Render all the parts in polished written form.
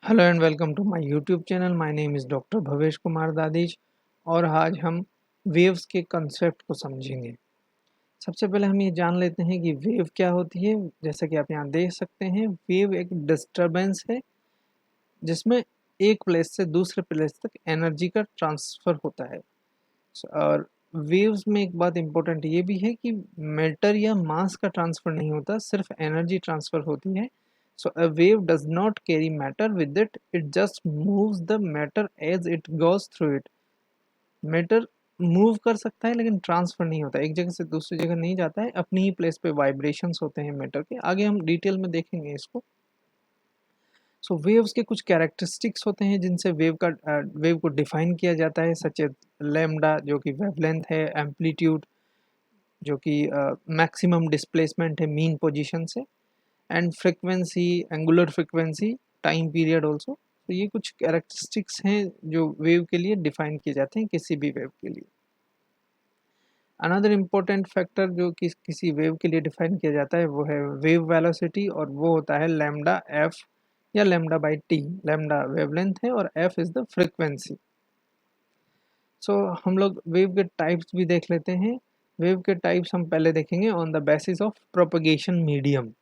Hello and welcome to my YouTube channel. My name is doctor Bhavesh Kumar Dadij और आज हम waves के कंसेप्ट को समझेंगे। सबसे पहले हम ये जान लेते हैं कि वेव क्या होती है। जैसा कि आप यहाँ देख सकते हैं, वेव एक डिस्टरबेंस है जिसमें एक प्लेस से दूसरे प्लेस तक एनर्जी का ट्रांसफ़र होता है। और वेव्स में एक बात इम्पोर्टेंट ये भी है कि मैटर या मास का ट्रांसफ़र नहीं होता, सिर्फ एनर्जी ट्रांसफ़र होती है। So a wave does not carry matter with it, it just moves the matter as it goes through it. Matter move कर सकता है लेकिन ट्रांसफर नहीं होता, एक जगह से दूसरी जगह नहीं जाता है, अपनी ही प्लेस पे वाइब्रेशंस होते हैं मैटर के। आगे हम डिटेल में देखेंगे इसको। सो वेव्स के कुछ कैरेक्टरिस्टिक्स होते हैं जिनसे वेव को डिफाइन किया जाता है, सच एज लैम्डा जो कि वेवलेंथ है, एम्पलीट्यूड जो कि मैक्सिमम डिस्प्लेसमेंट है मीन पोजीशन से, and frequency, angular frequency, time period also. तो ये कुछ कैरेक्टरिस्टिक्स हैं जो वेव के लिए डिफाइन किए जाते हैं, किसी भी वेव के लिए। अनदर इम्पोर्टेंट फैक्टर जो कि किसी वेव के लिए डिफाइन किया जाता है वो है वेव वेलोसिटी, और वो होता है लैम्डा एफ या lambda by T. Lambda wavelength है और एफ इज़ द फ्रिक्वेंसी। सो हम लोग वेव के टाइप्स भी देख लेते हैं। वेव के टाइप्स हम पहले देखेंगे on the basis of propagation medium.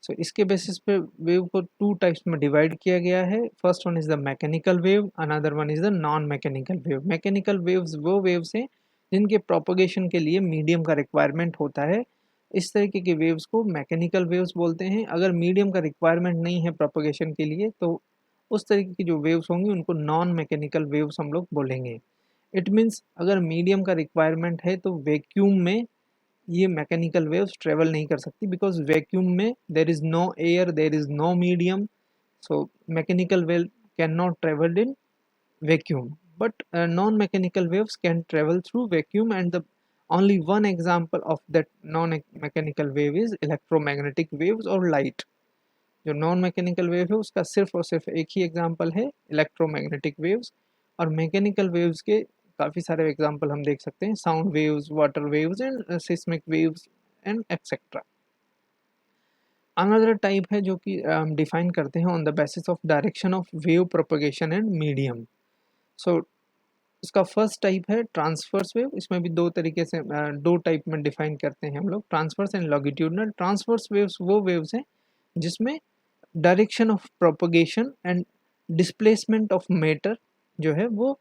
So इसके बेसिस पे वेव को टू टाइप्स में डिवाइड किया गया है। First one is the mechanical wave, another one is the non mechanical wave. Mechanical waves वो वेव्स हैं जिनके प्रोपगेशन के लिए मीडियम का रिक्वायरमेंट होता है। इस तरीके के वेव्स को मैकेनिकल वेव्स बोलते हैं। अगर मीडियम का रिक्वायरमेंट नहीं है प्रोपगेशन के लिए तो उस तरीके की जो वेव्स होंगी उनको नॉन मैकेनिकल वेव्स हम लोग बोलेंगे। इट मीन्स अगर मीडियम का रिक्वायरमेंट है तो वैक्यूम में ये मैकेनिकल वेव्स ट्रेवल नहीं कर सकती, बिकॉज वैक्यूम में there is no air, there is no medium. So mechanical wave can not travel in vacuum, but non-mechanical waves can travel through vacuum, and the only one example of that non-mechanical wave is electromagnetic waves or light. जो non mechanical wave है उसका सिर्फ और सिर्फ एक ही example है electromagnetic waves. और मैकेनिकल वेव्स के काफ़ी सारे एग्जांपल हम देख सकते हैं, sound waves, water waves and seismic waves and etcetera. Another type है जो कि हम डिफाइन करते हैं on the basis of direction of wave propagation and medium. So इसका फर्स्ट टाइप है ट्रांसवर्स वेव। इसमें भी दो तरीके से दो टाइप में डिफाइन करते हैं हम लोग, transverse and longitudinal. Transverse waves वो वेव्स हैं जिसमें direction of propagation and displacement of matter जो है वो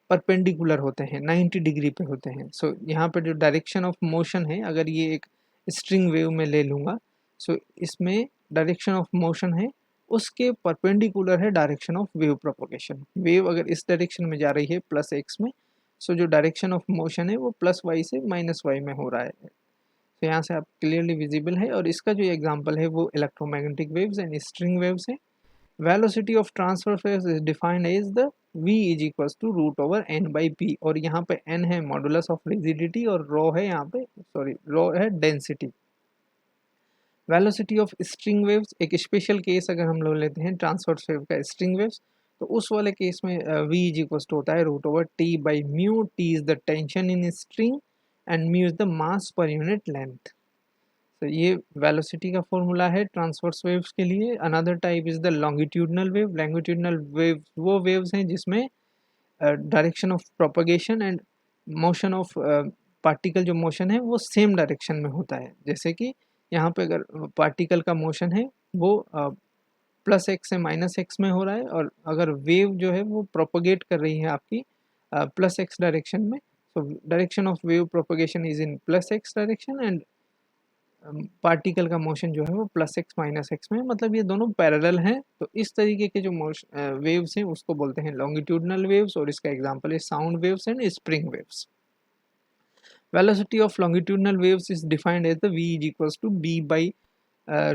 परपेंडिकुलर होते हैं, 90 डिग्री पे होते हैं। सो यहाँ पे जो डायरेक्शन ऑफ मोशन है, अगर ये एक स्ट्रिंग वेव में ले लूँगा, सो इसमें डायरेक्शन ऑफ मोशन है उसके परपेंडिकुलर है direction of wave propagation. Wave अगर इस डायरेक्शन में जा रही है प्लस एक्स में, सो जो डायरेक्शन ऑफ मोशन है वो प्लस वाई से माइनस वाई में हो रहा है। तो यहाँ से आप क्लियरली विजिबल है। और इसका जो एग्जांपल है वो electromagnetic waves and string waves है। Velocity of transfer waves is defined as the v is equals to root over n by p, और यहाँ पे n है मॉडुलस ऑफ रिजिडिटी और रो है यहाँ पे, सॉरी रो है density. Velocity of string waves एक स्पेशल केस अगर हम लोग लेते हैं ट्रांसवर्स वेव का स्ट्रिंग वेव्स, तो उस वाले केस में v इज इक्वल्स टू होता है root over t by mu. t is the tension in string and mu is the mass per unit length. तो ये वेलोसिटी का फॉर्मूला है ट्रांसवर्स वेव्स के लिए। Another type is the longitudinal wave. Longitudinal wave वो waves हैं जिसमें direction of propagation and motion of particle, जो मोशन है वो सेम डायरेक्शन में होता है। जैसे कि यहाँ पे अगर पार्टिकल का मोशन है वो प्लस एक्स से माइनस एक्स में हो रहा है, और अगर वेव जो है वो प्रोपगेट कर रही है आपकी प्लस एक्स डायरेक्शन में, so direction of wave propagation is in plus x direction and particle का मोशन जो है वो प्लस एक्स माइनस एक्स में, मतलब ये दोनों पैरेलल हैं। तो इस तरीके के जो वेव्स हैं उसको बोलते हैं लॉन्गिट्यूडनल वेव्स, और इसका एग्जांपल है sound waves and spring waves. Velocity of longitudinal waves is defined as the v is equals to b by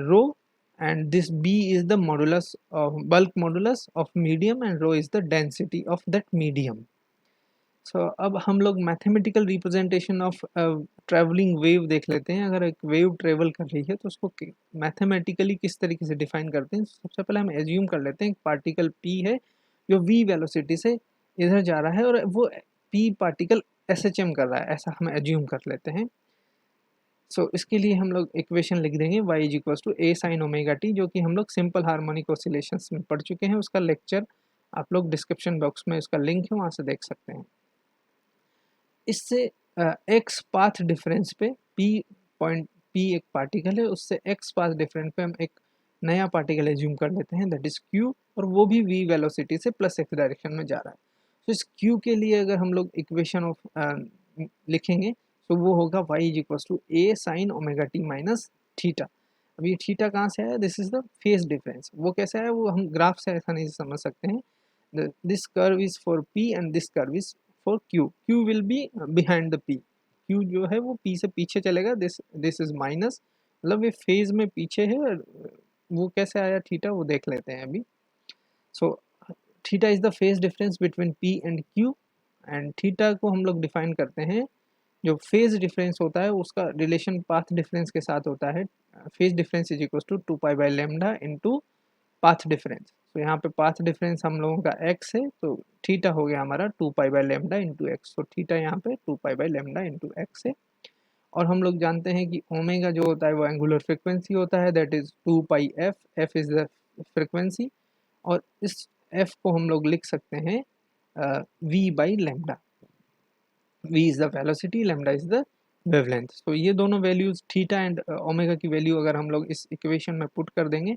rho, and this b is the modulus of bulk modulus of medium and rho is the density of that medium. अब हम लोग mathematical representation of travelling wave देख लेते हैं। अगर एक wave travel कर रही है तो उसको मैथमेटिकली किस तरीके से डिफाइन करते हैं। सबसे पहले हम एज्यूम कर लेते हैं पार्टिकल p है जो v वेलोसिटी से इधर जा रहा है और वो p पार्टिकल SHM कर रहा है, ऐसा हम एज्यूम कर लेते हैं। सो इसके लिए हम लोग इक्वेशन लिख देंगे y is equal to a sine omega t, जो कि हम लोग सिंपल हार्मोनिक ऑसिलेशंस में पढ़ चुके हैं। उसका लेक्चर आप लोग डिस्क्रिप्शन बॉक्स में उसका लिंक है, वहाँ से देख सकते हैं। इससे x पाथ डिफरेंस पे p एक पार्टिकल है, उससे x पाथ डिफरेंस पे हम एक नया पार्टिकल एज्यूम कर लेते हैं, दैट इज q, और वो भी v वेलोसिटी से प्लस x डायरेक्शन में जा रहा है। तो इस q के लिए अगर हम लोग इक्वेशन ऑफ लिखेंगे तो वो होगा y is equal to a sine omega t minus theta. अब ये थीटा कहाँ से आया? This is the phase difference. वो कैसे आया वो हम ग्राफ से ऐसा नहीं समझ सकते हैं। This curve is for p and this curve is for q, q will be behind the p, q जो है वो p से पीछे चलेगा, दिस इज माइनस, मतलब ये फेज में पीछे है। वो कैसे आया थीटा, वो देख लेते हैं अभी। So theta is the phase difference between p and q, and theta को हम लोग डिफाइन करते हैं, जो फेज डिफरेंस होता है उसका रिलेशन पाथ डिफरेंस के साथ होता है। Phase difference is equal to 2 pi by lambda into path difference. तो यहाँ पे पाथ डिफरेंस हम लोगों का x है, तो थीटा हो गया हमारा 2 pi by lambda into x. तो थीटा यहाँ पे 2 pi by lambda into x है। और हम लोग जानते हैं कि ओमेगा जो होता है वो एंगुलर फ्रिक्वेंसी होता है, that is 2 pi F, F is the frequency, और इस एफ को हम लोग लिख सकते हैं v by lambda. v is the velocity, lambda is the wavelength। तो ये दोनों वैल्यूज थीटा एंड ओमेगा की वैल्यू अगर हम लोग इस इक्वेशन में पुट कर देंगे,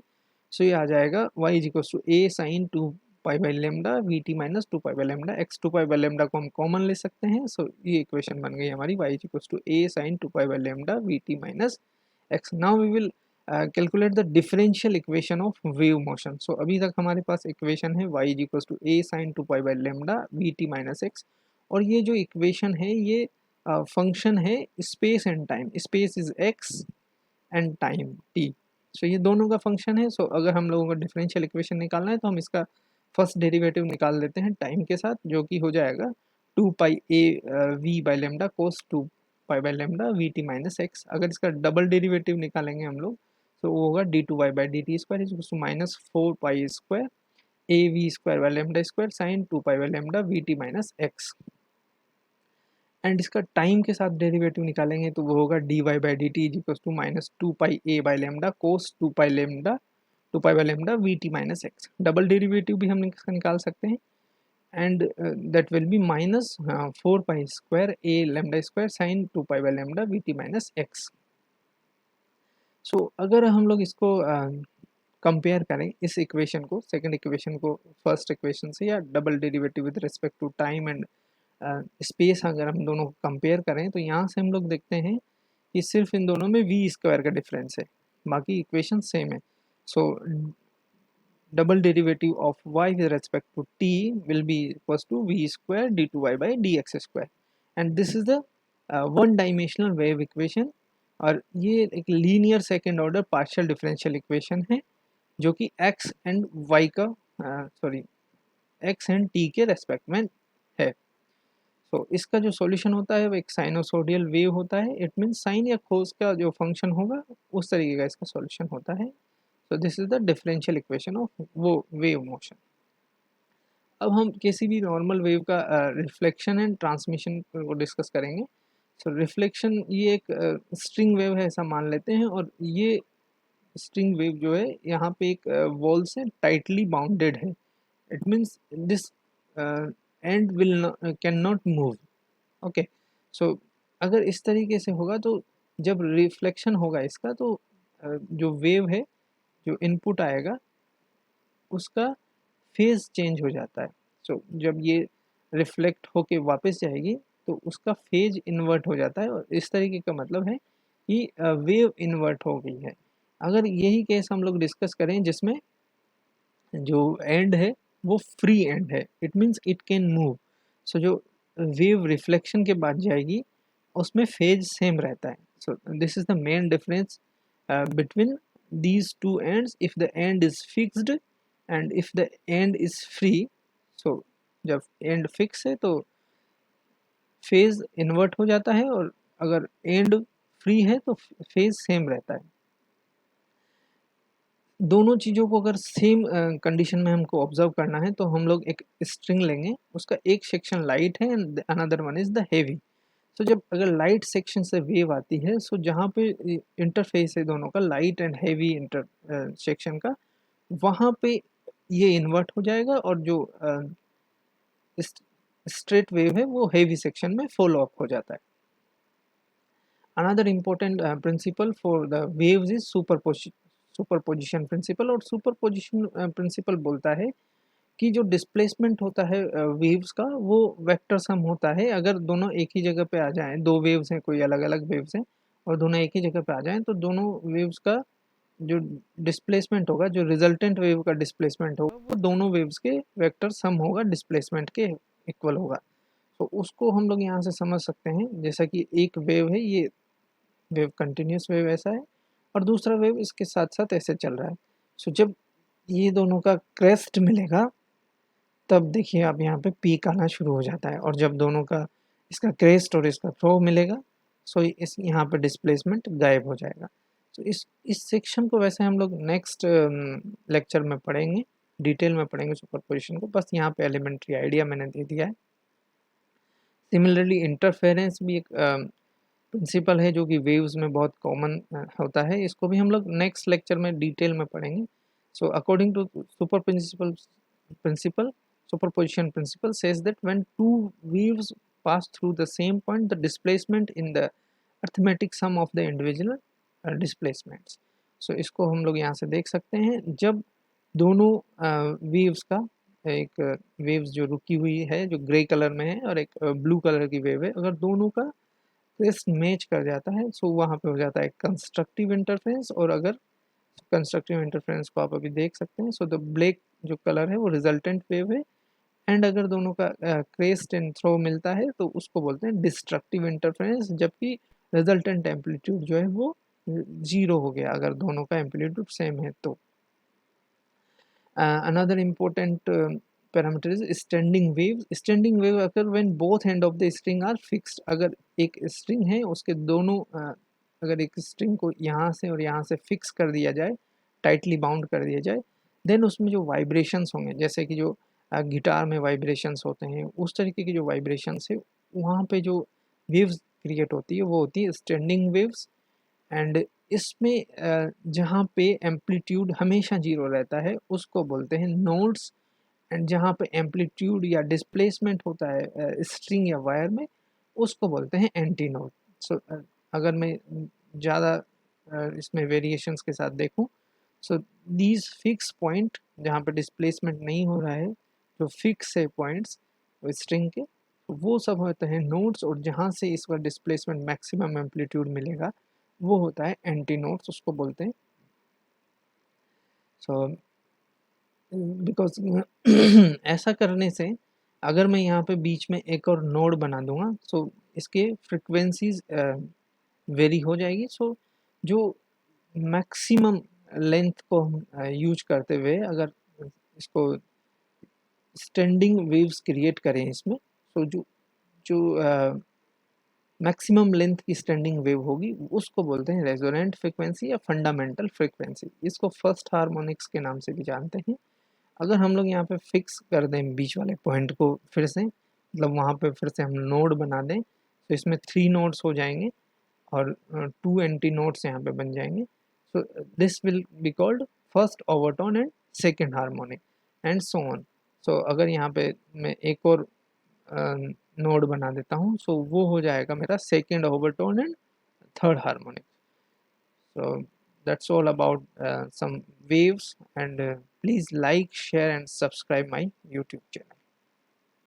सो ये आ जाएगा y is equal to a sine 2 pi by lambda v t minus 2 pi by lambda x। 2 pi by lambda को हम कॉमन ले सकते हैं, सो ये इक्वेशन बन गई हमारी y is equal to a sine 2 pi by lambda v t minus x। Now we will calculate the differential equation of wave motion. So अभी तक हमारे पास इक्वेशन है y is equal to a sine 2 pi by lambda v t minus x, और ये जो equation है ये फंक्शन है space and time. Space is x and time t, so ये दोनों का फंक्शन है। सो अगर हम लोगों को डिफरेंशियल इक्वेशन निकालना है तो हम इसका फर्स्ट डेरिवेटिव निकाल देते हैं टाइम के साथ, जो कि हो जाएगा 2 pi a v by lambda cos 2 pi by lambda v t minus x. अगर इसका डबल डेरिवेटिव निकालेंगे हम लोग तो वो होगा d two y by d t square is minus 4 pi square a v square by lambda square sine 2 pi by lambda v t minus x. And इसका time के साथ डेरिवेटिव निकालेंगे तो वो होगा d y by d t is equal to minus 2 pi a by lambda cos 2 pi lambda 2 pi by lambda v t minus x. Double derivative भी हम इसका निकाल सकते हैं, and that will be minus 4 pi square a lambda square sine 2 pi by lambda v t minus x. So अगर हम लोग इसको कंपेयर करें इस इक्वेशन को, सेकंड इक्वेशन को फर्स्ट इक्वेशन से, या double derivative with respect to time and space, अगर हम दोनों को कंपेयर करें तो यहाँ से हम लोग देखते हैं कि सिर्फ इन दोनों में वी स्क्वायर का डिफरेंस है, बाकी इक्वेशन सेम है। सो double derivative of y with respect to t will be equals to v square d2y by dx square, and this is the one dimensional wave equation। और ये एक linear second order partial differential equation है, जो कि x and y का x and t के respect में है। तो इसका जो सॉल्यूशन होता है वो एक साइनोसोडियल वेव होता है। इट मीन्स साइन या कोस का जो फंक्शन होगा उस तरीके का इसका सॉल्यूशन होता है। So this is the differential equation of वो वेव मोशन। अब हम किसी भी नॉर्मल वेव का रिफ्लेक्शन एंड ट्रांसमिशन को डिस्कस करेंगे। सो रिफ्लेक्शन ये एक स्ट्रिंग वेव है ऐसा मान लेते हैं, और ये स्ट्रिंग वेव जो है यहाँ पे एक वॉल से टाइटली बाउंडेड है। It means this end will can not move. Okay, so अगर इस तरीके से होगा तो जब रिफ्लेक्शन होगा इसका तो जो वेव है, जो इनपुट आएगा उसका फेज चेंज हो जाता है। सो जब ये रिफ्लेक्ट होके वापस जाएगी तो उसका फेज इन्वर्ट हो जाता है, और इस तरीके का मतलब है कि वेव इन्वर्ट हो गई है। अगर यही केस हम लोग डिस्कस करें जिसमें जो एंड है वो फ्री एंड है, it means it can move. So जो वेव रिफ्लेक्शन के बाद जाएगी उसमें फेज सेम रहता है। So this is the main difference between these two ends if the end is fixed and if the end is free। so जब end fix है तो फेज इन्वर्ट हो जाता है, और अगर एंड फ्री है तो फेज सेम रहता है। दोनों चीज़ों को अगर सेम कंडीशन में हमको ऑब्जर्व करना है तो हम लोग एक स्ट्रिंग लेंगे, उसका एक सेक्शन लाइट है and another one is the heavy. तो जब अगर लाइट सेक्शन से वेव आती है, सो जहाँ पे इंटरफेस है दोनों का, light and heavy inter section का, वहाँ पे ये इन्वर्ट हो जाएगा और जो स्ट्रेट वेव है वो हेवी सेक्शन में फॉलो अप हो जाता है। Another important principle for the waves is superposition principle. और सुपरपोजिशन प्रिंसिपल बोलता है कि जो डिस्प्लेसमेंट होता है वेव्स का, वो वेक्टर सम होता है। अगर दोनों एक ही जगह पे आ जाएं, दो वेव्स हैं, कोई अलग अलग वेव्स हैं और दोनों एक ही जगह पे आ जाएं, तो दोनों वेव्स का जो डिस्प्लेसमेंट होगा, जो रिजल्टेंट वेव का डिस्प्लेसमेंट होगा, वो दोनों वेव्स के वेक्टर सम होगा, डिस्प्लेसमेंट के इक्वल होगा। तो उसको हम लोग यहाँ से समझ सकते हैं, जैसा कि एक वेव है, ये वेव कंटिन्यूस वेव ऐसा है और दूसरा वेव इसके साथ साथ ऐसे चल रहा है। सो जब ये दोनों का क्रेस्ट मिलेगा, तब देखिए आप यहाँ पे पीक आना शुरू हो जाता है, और जब दोनों का इसका क्रेस्ट और इसका थ्रो मिलेगा, सो इस यहाँ पे डिस्प्लेसमेंट गायब हो जाएगा। तो इस सेक्शन को वैसे हम लोग नेक्स्ट लेक्चर में पढ़ेंगे, डिटेल में पढ़ेंगे सुपरपोजिशन को, बस यहाँ पे एलिमेंट्री आइडिया मैंने दे दिया है। सिमिलरली इंटरफेरेंस भी एक प्रिंसिपल है जो कि वेव्स में बहुत कॉमन होता है, इसको भी हम लोग नेक्स्ट लेक्चर में डिटेल में पढ़ेंगे। So according to principle superposition principle says that when two waves pass through the same point, the displacement in the arithmetic sum of the individual displacements. So इसको हम लोग यहाँ से देख सकते हैं, जब दोनों वेव्स का, एक वेव्स जो रुकी हुई है जो ग्रे कलर में है और एक ब्लू कलर की वेव है, अगर दोनों का क्रेस्ट मैच कर जाता है, सो वहाँ पे हो जाता है कंस्ट्रक्टिव इंटरफेरेंस। और अगर कंस्ट्रक्टिव इंटरफेरेंस को आप अभी देख सकते हैं, सो द ब्लैक जो कलर है वो रिजल्टेंट वेव है, एंड अगर दोनों का क्रेस्ट एंड थ्रो मिलता है तो उसको बोलते हैं डिस्ट्रक्टिव इंटरफेरेंस, जबकि रिजल्टेंट एम्पलीट्यूड जो है वो 0 हो गया अगर दोनों का एम्पलीट्यूड सेम है तो। Another important parameter is standing wave. Standing wave अगर when both end of the string are fixed, अगर एक स्ट्रिंग है उसके दोनों अगर एक स्ट्रिंग को यहाँ से और यहाँ से फिक्स कर दिया जाए, टाइटली बाउंड कर दिया जाए, देन उसमें जो वाइब्रेशंस होंगे, जैसे कि जो गिटार में वाइब्रेशंस होते हैं, उस तरीके की जो वाइब्रेशंस है, वहाँ पे जो वेव्स क्रिएट होती है वो होती है स्टैंडिंग वेव्स। एंड इसमें जहाँ पे एम्पलीट्यूड हमेशा 0 रहता है उसको बोलते हैं नोड्स, एंड जहाँ पे एम्पलीट्यूड या डिस्प्लेसमेंट होता है स्ट्रिंग या वायर में, उसको बोलते हैं एंटी नोड। सो अगर मैं ज़्यादा इसमें वेरिएशंस के साथ देखूं, सो दीज फिक्स पॉइंट जहाँ पे डिस्प्लेसमेंट नहीं हो रहा है, जो फिक्स है पॉइंट्स स्ट्रिंग के, वो सब होते हैं नोड्स, और जहाँ से इसका डिस्प्लेसमेंट मैक्सिमम एम्पलीट्यूड मिलेगा वो होता है एंटी नोड्स, उसको बोलते हैं। सो बिकॉज ऐसा करने से अगर मैं यहाँ पे बीच में एक और नोड बना दूंगा, सो इसके फ्रिक्वेंसीज वेरी हो जाएगी। सो जो मैक्सिमम लेंथ को हम यूज करते हुए अगर इसको स्टैंडिंग वेव्स क्रिएट करें इसमें, सो जो जो मैक्सिमम लेंथ की स्टैंडिंग वेव होगी उसको बोलते हैं रेजोनेंट फ्रिक्वेंसी या फंडामेंटल फ्रिक्वेंसी। इसको फर्स्ट हार्मोनिक्स के नाम से भी जानते हैं। अगर हम लोग यहाँ पे फिक्स कर दें बीच वाले पॉइंट को, फिर से मतलब वहाँ पे फिर से हम नोड बना दें, तो इसमें 3 नोड्स हो जाएंगे और 2 एंटी नोड्स यहाँ पे बन जाएंगे। So this will be called first overtone and second harmonic and so on. So अगर यहाँ पे मैं एक और नोड बना देता हूँ, सो वो हो जाएगा मेरा second overtone and third harmonic. So that's all about some waves, and please like, share and subscribe my YouTube channel.